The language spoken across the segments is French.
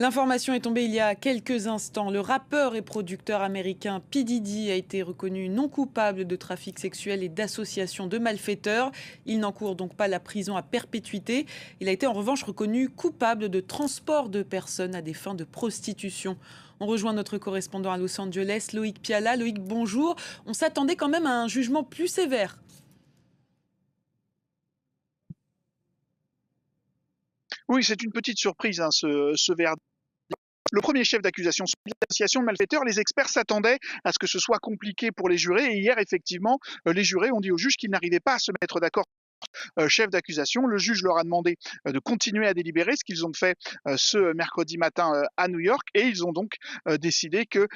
L'information est tombée il y a quelques instants. Le rappeur et producteur américain P. Diddy a été reconnu non coupable de trafic sexuel et d'association de malfaiteurs. Il n'encourt donc pas la prison à perpétuité. Il a été en revanche reconnu coupable de transport de personnes à des fins de prostitution. On rejoint notre correspondant à Los Angeles, Loïc Piala. Loïc, bonjour. On s'attendait quand même à un jugement plus sévère. Oui, c'est une petite surprise, hein, ce verdict. Le premier chef d'accusation, l'association de malfaiteurs, les experts s'attendaient à ce que ce soit compliqué pour les jurés. Et hier, effectivement, les jurés ont dit au juge qu'ils n'arrivaient pas à se mettre d'accord. Chef d'accusation, le juge leur a demandé de continuer à délibérer, ce qu'ils ont fait ce mercredi matin à New York, et ils ont donc décidé que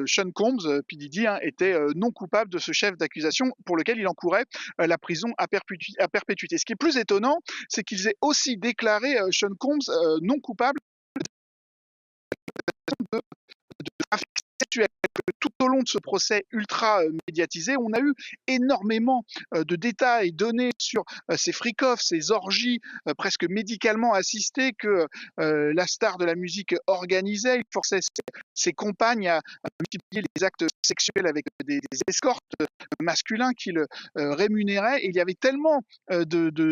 Sean Combs, P. Diddy, hein, était non coupable de ce chef d'accusation pour lequel il encourait la prison à perpétuité. Ce qui est plus étonnant, c'est qu'ils aient aussi déclaré Sean Combs non coupable de trafic sexuel. Tout au long de ce procès ultra médiatisé, on a eu énormément de détails donnés sur ces freak-offs, ces orgies presque médicalement assistées que la star de la musique organisait. Il forçait ses compagnes à multiplier les actes sexuels avec des escortes masculins qu'il rémunérait. Et il y avait tellement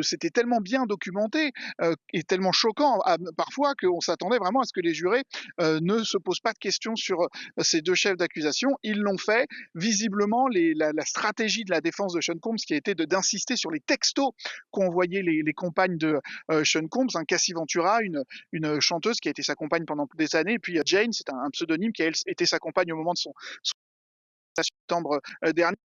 c'était tellement bien documenté et tellement choquant parfois qu'on s'attendait vraiment à ce que les jurés ne se posent pas de questions sur ces deux chefs d'accusation. Ils l'ont fait. Visiblement, la stratégie de la défense de Sean Combs, qui a été d'insister sur les textos qu'ont envoyés les compagnes de Sean Combs, hein, Cassie Ventura, une chanteuse qui a été sa compagne pendant des années, et puis Jane, c'est un pseudonyme qui a été sa compagne au moment de son septembre dernier.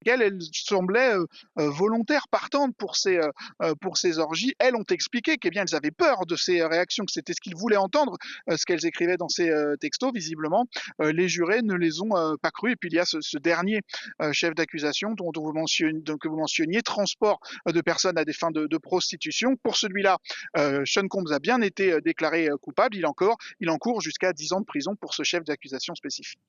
Elle semblait volontaire, partante pour ces orgies. Elles ont expliqué qu'elles avaient peur de ces réactions, que c'était ce qu'ils voulaient entendre, ce qu'elles écrivaient dans ces textos. Visiblement, les jurés ne les ont pas cru. Et puis il y a ce dernier chef d'accusation dont que vous mentionniez, transport de personnes à des fins de prostitution. Pour celui-là, Sean Combs a bien été déclaré coupable. Il encourt jusqu'à 10 ans de prison pour ce chef d'accusation spécifique.